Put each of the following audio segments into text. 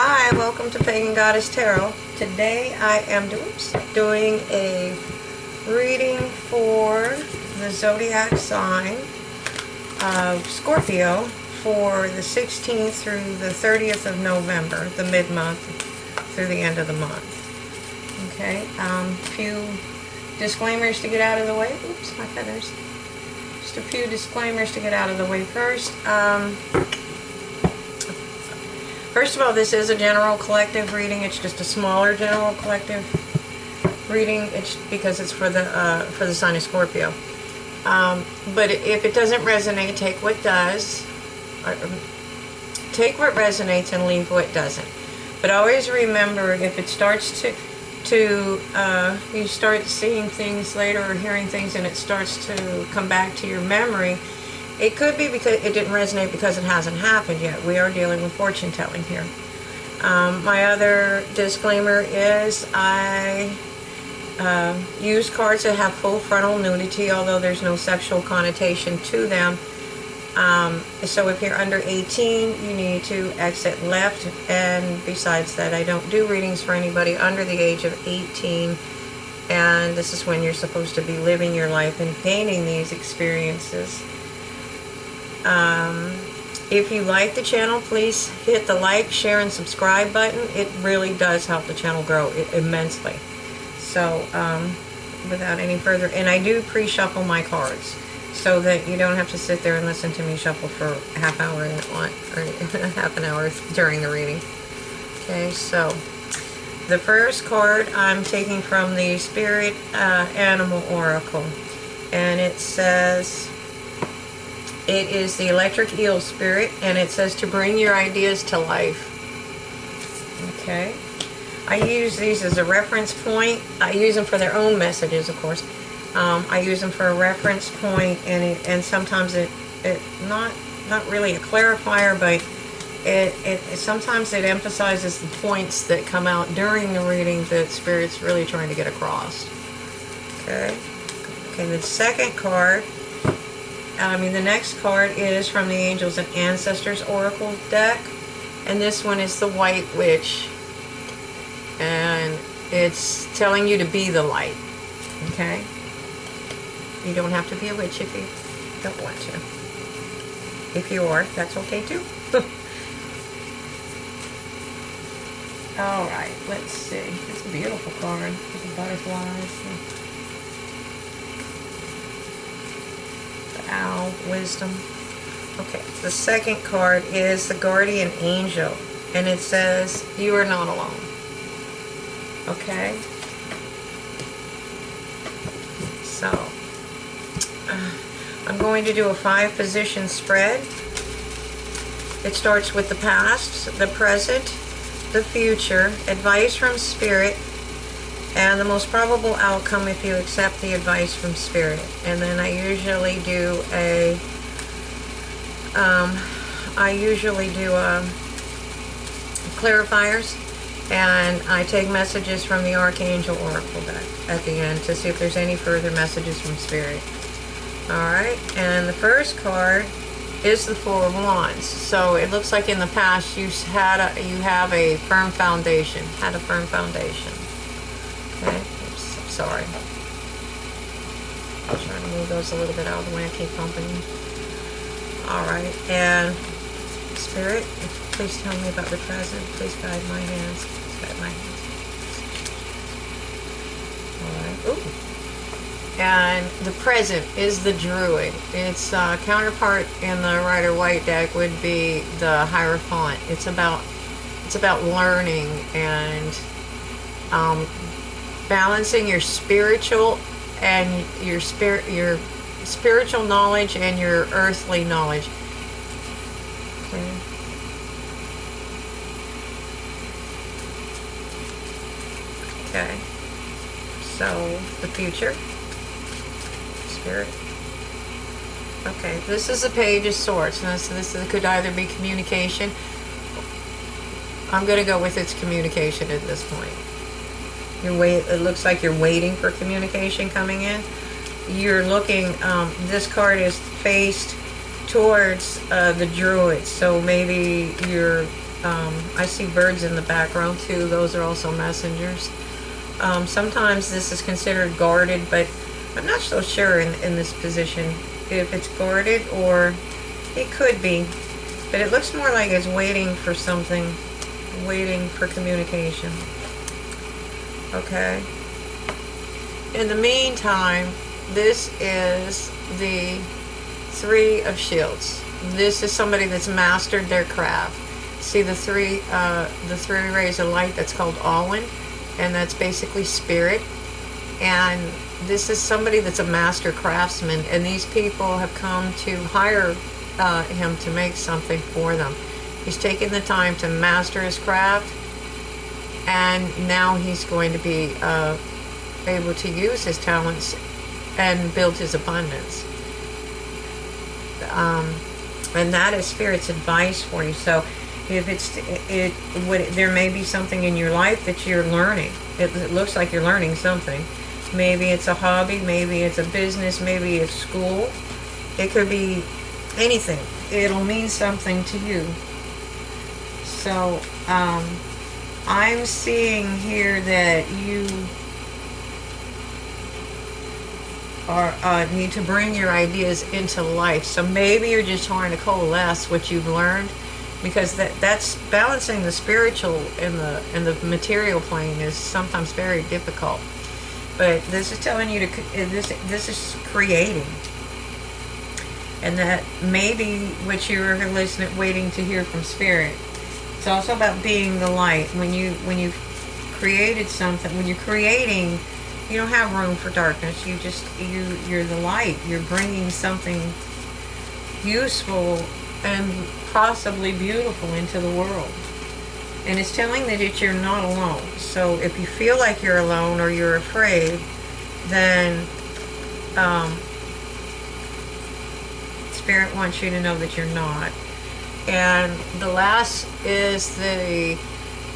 Hi, welcome to Pagan Goddess Tarot. Today I am doing a reading for the zodiac sign of Scorpio for the 16th through the 30th of November, the mid-month through the end of the month. Okay, a few disclaimers to get out of the way. Oops, my feathers. Just a few disclaimers to get out of the way first. First of all, this is a general collective reading. It's just a smaller general collective reading. It's because it's for the sign of Scorpio. But if it doesn't resonate, take what does. Take what resonates and leave what doesn't. But always remember, if it starts you start seeing things later or hearing things and it starts to come back to your memory, it could be because it didn't resonate because it hasn't happened yet. We are dealing with fortune telling here. My other disclaimer is I use cards that have full frontal nudity, although there's no sexual connotation to them. So if you're under 18, you need to exit left. And besides that, I don't do readings for anybody under the age of 18. And this is when you're supposed to be living your life and gaining these experiences. If you like the channel, please hit the like, share, and subscribe button. It really does help the channel grow immensely. So, without any further, and I do pre-shuffle my cards so that you don't have to sit there and listen to me shuffle for a half hour or half an hour during the reading. Okay, so the first card I'm taking from the Spirit Animal Oracle, and it says, it is the Electric Eel Spirit, and it says to bring your ideas to life. Okay. I use these as a reference point. I use them for their own messages, of course. I use them for a reference point, and sometimes it not really a clarifier, but sometimes it emphasizes the points that come out during the reading that Spirit's really trying to get across. Okay. Okay. The second card. The next card is from the Angels and Ancestors Oracle deck, and this one is the White Witch, and it's telling you to be the light. Okay, you don't have to be a witch if you don't want to. If you are, that's okay too. All right, let's see. It's a beautiful card with the butterflies. Owl, wisdom. Okay, the second card is the Guardian Angel, and it says you are not alone. Okay, so I'm going to do a 5-position spread. It starts with the past, the present, the future, advice from Spirit, and the most probable outcome if you accept the advice from Spirit. And then I usually do clarifiers, and I take messages from the Archangel Oracle deck at the end to see if there's any further messages from Spirit. Alright, and the first card is the Four of Wands. So it looks like in the past you have a firm foundation. Okay, oops, I'm sorry. I'm trying to move those a little bit out of the way. I keep bumping them. Alright, and Spirit, please tell me about the present. Please guide my hands. Please guide my hands. Alright, ooh. And the present is the Druid. Its counterpart in the Rider-Waite deck would be the Hierophant. It's about learning and balancing your spiritual and your spiritual knowledge and your earthly knowledge. Okay. Okay. So the future, Spirit. Okay. This is a Page of Swords. Now, so this could either be communication. I'm going to go with its communication at this point. It looks like you're waiting for communication coming in. You're looking, this card is faced towards the Druid, so maybe you're I see birds in the background too. Those are also messengers. Sometimes this is considered guarded, but I'm not so sure in this position if it's guarded, or it could be. But it looks more like it's waiting for something, waiting for communication. Okay. In the meantime, this is the Three of Shields. This is somebody that's mastered their craft. See the three rays of light? That's called Alwyn, and that's basically spirit. And this is somebody that's a master craftsman, and these people have come to hire him to make something for them. He's taken the time to master his craft, and now he's going to be able to use his talents and build his abundance. And that is Spirit's advice for you. So if there may be something in your life that you're learning. It looks like you're learning something. Maybe it's a hobby, maybe it's a business, maybe it's school. It could be anything. It'll mean something to you. So I'm seeing here that you need to bring your ideas into life. So maybe you're just trying to coalesce what you've learned, because that's balancing the spiritual and the material plane is sometimes very difficult. But this is telling you to this is creating, and that maybe what you're listening, waiting to hear from Spirit. It's also about being the light. When you created something, when you're creating, you don't have room for darkness. You're the light. You're bringing something useful and possibly beautiful into the world. And it's telling that you're not alone. So if you feel like you're alone or you're afraid, then Spirit wants you to know that you're not. And the last is the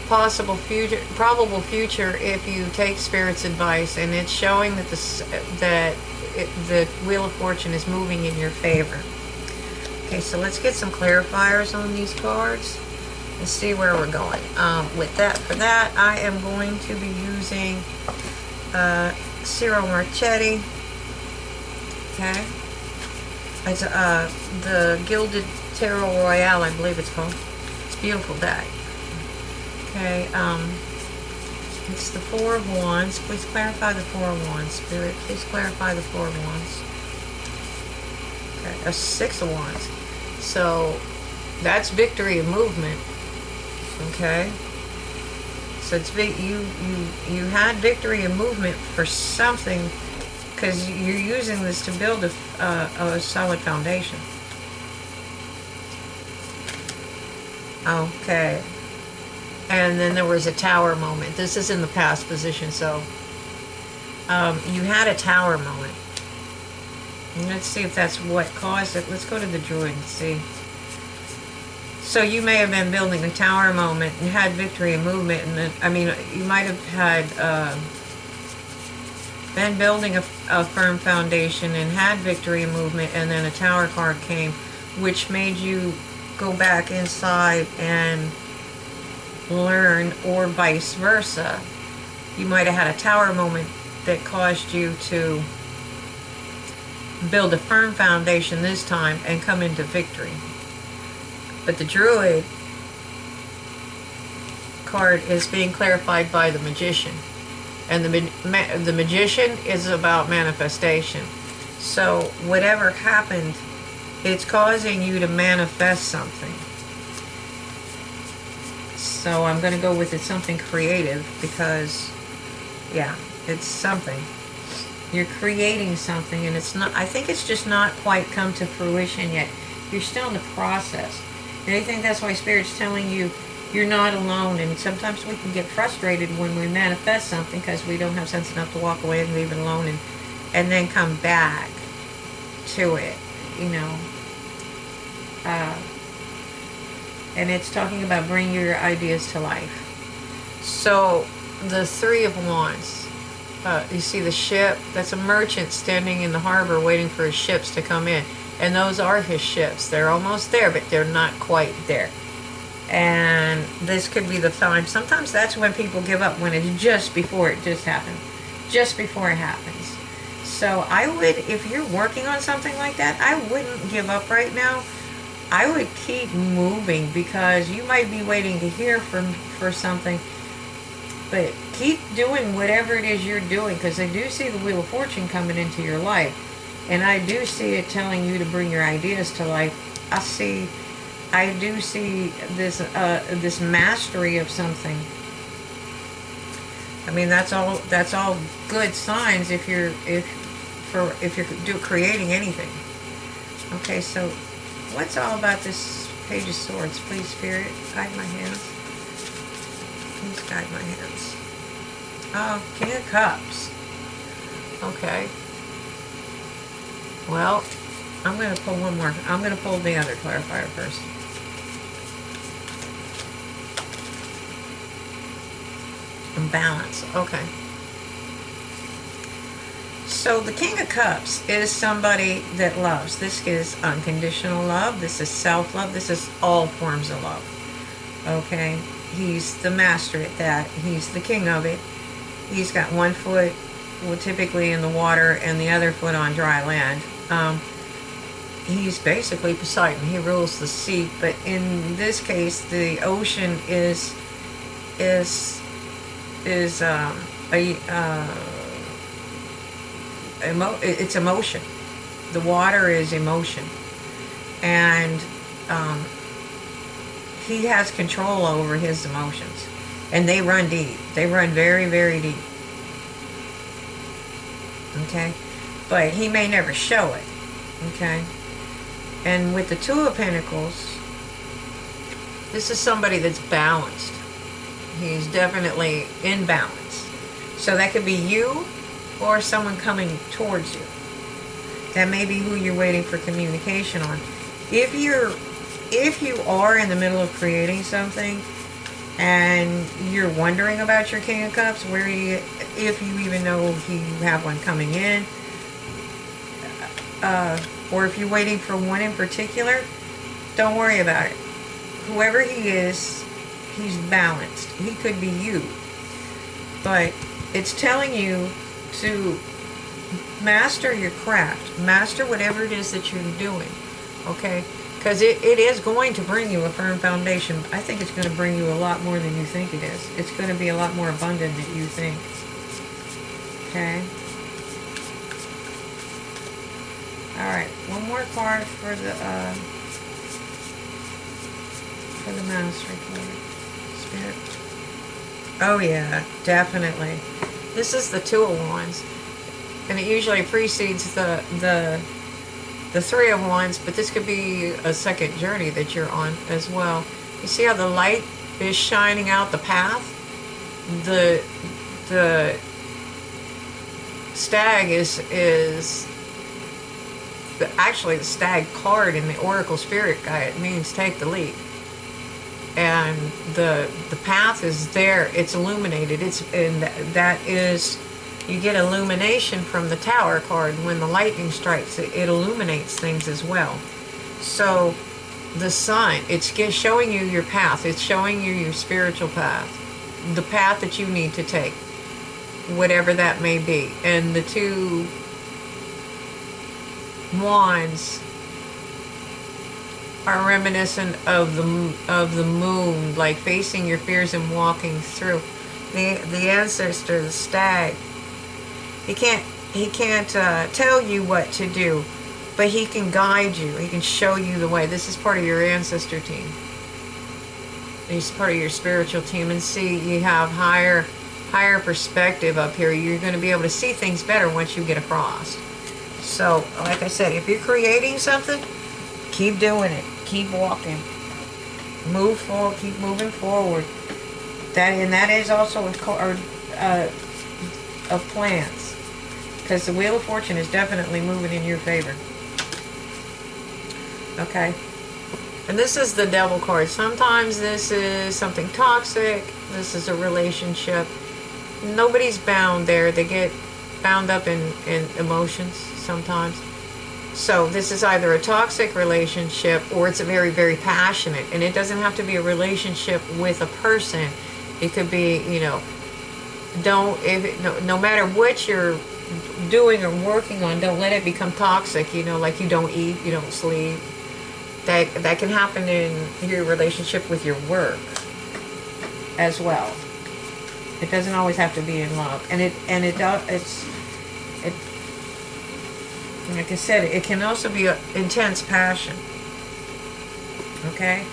probable future if you take Spirit's advice, and it's showing that the Wheel of Fortune is moving in your favor. Okay, so let's get some clarifiers on these cards and see where we're going. For that, I am going to be using Ciro Marchetti. Okay, it's the Gilded Tarot Royale, I believe it's called. It's a beautiful deck. Okay, it's the Four of Wands. Please clarify the Four of Wands. Spirit, please clarify the Four of Wands. Okay, a Six of Wands. So that's victory and movement. Okay, so it's you had victory and movement for something, because you're using this to build a solid foundation. Okay. And then there was a tower moment. This is in the past position, so you had a tower moment. And let's see if that's what caused it. Let's go to the Druid and see. So you may have been building a tower moment and had victory and movement, and then, I mean, you might have had been building a firm foundation and had victory and movement, and then a tower card came, which made you go back inside and learn, or vice versa. You might have had a tower moment that caused you to build a firm foundation this time and come into victory. But the Druid card is being clarified by the Magician, and the Magician is about manifestation. So whatever happened, it's causing you to manifest something. So I'm going to go with it's something creative, because, yeah, it's something. You're creating something, and it's not, I think it's just not quite come to fruition yet. You're still in the process. And I think that's why Spirit's telling you you're not alone. And sometimes we can get frustrated when we manifest something because we don't have sense enough to walk away and leave it alone and then come back to it, you know. And it's talking about bringing your ideas to life. So the Three of Wands, you see the ship, that's a merchant standing in the harbor waiting for his ships to come in. And those are his ships. They're almost there, but they're not quite there. And this could be the time. Sometimes that's when people give up, when it's just before it just happened. Just before it happens. So I would, if you're working on something like that, I wouldn't give up right now. I would keep moving, because you might be waiting to hear for something. But keep doing whatever it is you're doing, because I do see the Wheel of Fortune coming into your life. And I do see it telling you to bring your ideas to life. I do see this mastery of something. I mean, that's all good signs if you're creating anything. Okay, so what's all about this Page of Swords? Please, Spirit, guide my hands. Please guide my hands. Oh, King of Cups. Okay. Well, I'm going to pull one more. I'm going to pull the other clarifier first. Balance. Okay. So the King of Cups is somebody that loves. This is unconditional love. This is self-love. This is all forms of love. Okay. He's the master at that. He's the king of it. He's got one foot, well, typically in the water, and the other foot on dry land. He's basically Poseidon. He rules the sea. But in this case, the ocean it's emotion. The water is emotion, and he has control over his emotions, and they run deep. They run very, very deep. Okay, but he may never show it. Okay, and with the Two of Pentacles, this is somebody that's balanced. He's definitely in balance. So that could be you or someone coming towards you. That may be who you're waiting for communication on. If you are in the middle of creating something and you're wondering about your King of Cups, if you even know you have one coming in, or if you're waiting for one in particular, don't worry about it. Whoever he is, he's balanced. He could be you. But it's telling you to master your craft. Master whatever it is that you're doing. Okay? Because it is going to bring you a firm foundation. I think it's going to bring you a lot more than you think it is. It's going to be a lot more abundant than you think. Okay? Alright. One more card for the Mastery card. Spirit. Oh yeah, definitely. This is the Two of Wands, and it usually precedes the Three of Wands, but this could be a second journey that you're on as well. You see how the light is shining out the path? The stag is actually the stag card in the Oracle Spirit Guide. It means take the lead. And the path is there. It's illuminated. That is, you get illumination from the Tower card. When the lightning strikes, it illuminates things as well. So the sun, it's showing you your path. It's showing you your spiritual path, the path that you need to take, whatever that may be. And the Two Wands are reminiscent of the moon, like facing your fears and walking through. The ancestor, the stag, he can't tell you what to do, but he can guide you. He can show you the way. This is part of your ancestor team. He's part of your spiritual team. And see, you have higher perspective up here. You're going to be able to see things better once you get a frost. So, like I said, if you're creating something, keep doing it. Keep walking. Move forward. Keep moving forward. That is also a card of plans, because the Wheel of Fortune is definitely moving in your favor. Okay. And this is the Devil card. Sometimes this is something toxic. This is a relationship. Nobody's bound there. They get bound up in emotions sometimes. So this is either a toxic relationship or it's a very, very passionate. And it doesn't have to be a relationship with a person. It could be, you know, no matter what you're doing or working on, don't let it become toxic. You know, like you don't eat, you don't sleep. That can happen in your relationship with your work as well. It doesn't always have to be in love, and like I said, it can also be an intense passion. Okay,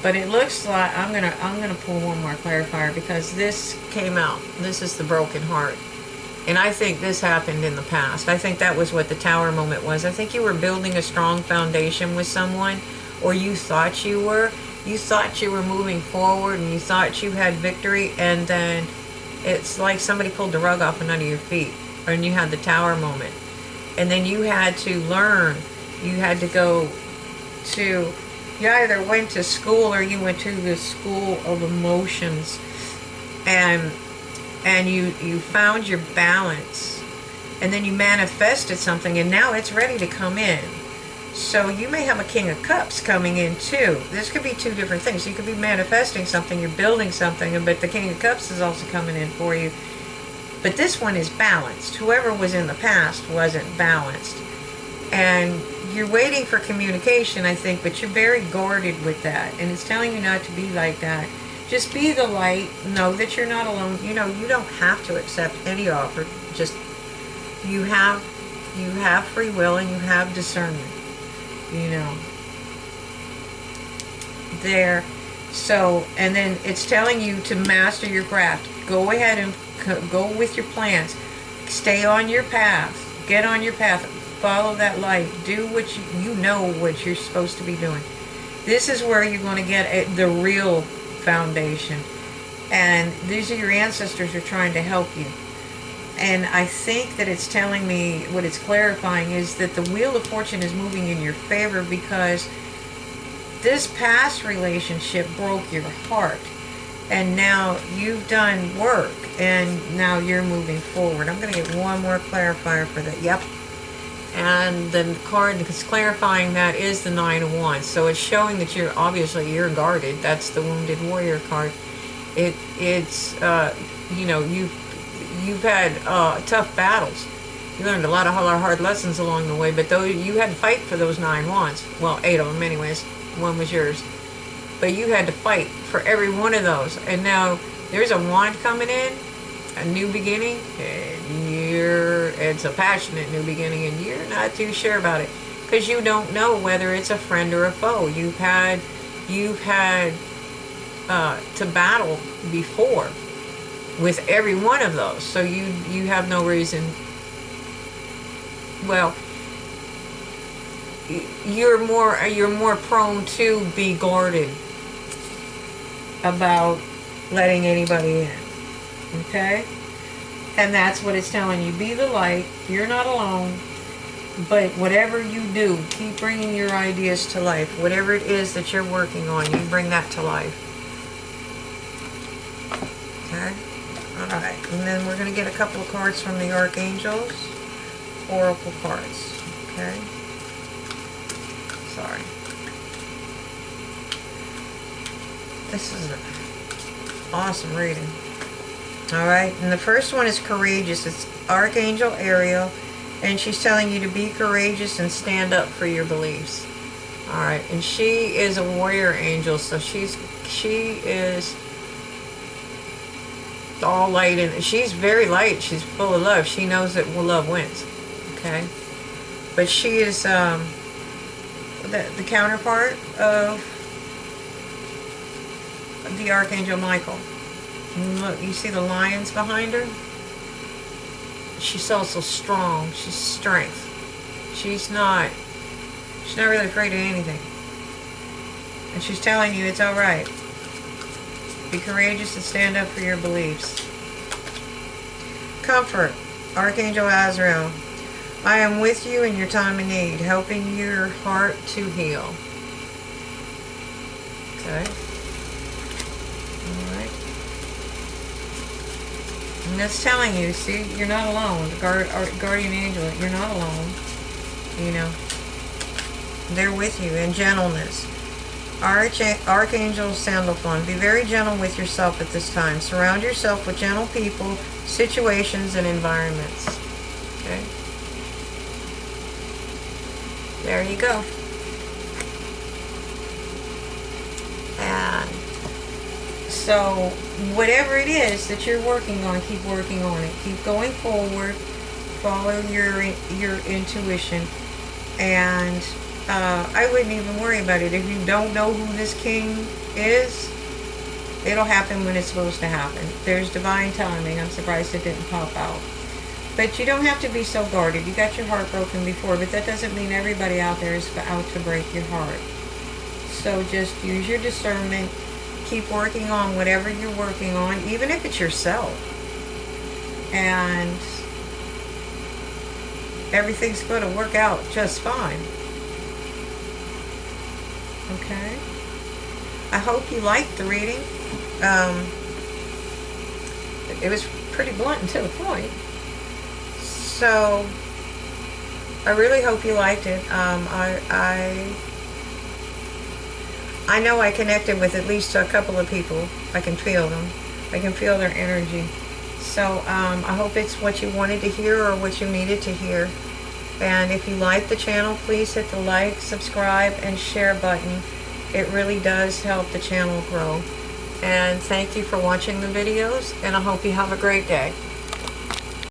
but it looks like I'm gonna pull one more clarifier, because this came out. This is the broken heart, and I think this happened in the past. I think that was what the Tower moment was. I think you were building a strong foundation with someone, or you thought you were. You thought you were moving forward, and you thought you had victory, and then it's like somebody pulled the rug off from under your feet, and you had the Tower moment. And then you had to learn. You had to go to, you either went to school or you went to the school of emotions, and you found your balance, and then you manifested something, and now it's ready to come in. So you may have a King of Cups coming in too. This could be two different things. You could be manifesting something, you're building something, but the King of Cups is also coming in for you. But this one is balanced. Whoever was in the past wasn't balanced. And you're waiting for communication, I think, but you're very guarded with that. And it's telling you not to be like that. Just be the light. Know that you're not alone. You know, you don't have to accept any offer. Just, you have free will, and you have discernment. You know, there. So, and then it's telling you to master your craft. Go ahead and go with your plans. Stay on your path. Get on your path. Follow that light. Do what you know what you're supposed to be doing. This is where you're going to get the real foundation. And these are your ancestors are trying to help you. And I think that it's telling me, what it's clarifying is that the Wheel of Fortune is moving in your favor, because this past relationship broke your heart. And now you've done work, and now you're moving forward. I'm going to get one more clarifier for that. Yep. And the card that's clarifying that is the Nine of Wands. So it's showing that you're guarded. That's the Wounded Warrior card. It's you know, you've had tough battles. You learned a lot of hard lessons along the way, but though you had to fight for those 9 wands. Well, 8 of them anyways. One was yours. But you had to fight for every one of those. And now there's a wand coming in, a new beginning, and it's a passionate new beginning, and you're not too sure about it, because you don't know whether it's a friend or a foe. You've had to battle before with every one of those, so you have no reason. Well, you're more prone to be guarded about letting anybody in. Okay? And that's what it's telling you. Be the light. You're not alone. But whatever you do, keep bringing your ideas to life. Whatever it is that you're working on, you bring that to life. Okay? Alright. And then we're going to get a couple of cards from the Archangels. Oracle cards. Okay? Sorry. This is an awesome reading. Alright, and the first one is courageous. It's Archangel Ariel, and she's telling you to be courageous and stand up for your beliefs. Alright, and she is a warrior angel, so she is all light, and she's very light. She's full of love. She knows that love wins. Okay? But she is the counterpart of the Archangel Michael. And look, you see the lions behind her? She's also strong. She's strength. She's not really afraid of anything. And she's telling you it's alright. Be courageous and stand up for your beliefs. Comfort. Archangel Azrael. I am with you in your time of need, helping your heart to heal. Okay. Alright. And that's telling you, see, you're not alone. The guardian angel, you're not alone. you know, they're with you. And gentleness. Archangel Sandalphon, be very gentle with yourself at this time. Surround yourself with gentle people, situations, and environments. Okay? There you go. And so, whatever it is that you're working on, keep working on it. Keep going forward. Follow your intuition. And I wouldn't even worry about it. If you don't know who this king is, it'll happen when it's supposed to happen. There's divine timing. I'm surprised it didn't pop out. But you don't have to be so guarded. You got your heart broken before, but that doesn't mean everybody out there is out to break your heart. So just use your discernment. Keep working on whatever you're working on, even if it's yourself. And everything's going to work out just fine. Okay? I hope you liked the reading. It was pretty blunt and to the point. So, I really hope you liked it. I know I connected with at least a couple of people. I can feel them. I can feel their energy. So, I hope it's what you wanted to hear or what you needed to hear. And if you like the channel, please hit the like, subscribe, and share button. It really does help the channel grow. And thank you for watching the videos, and I hope you have a great day.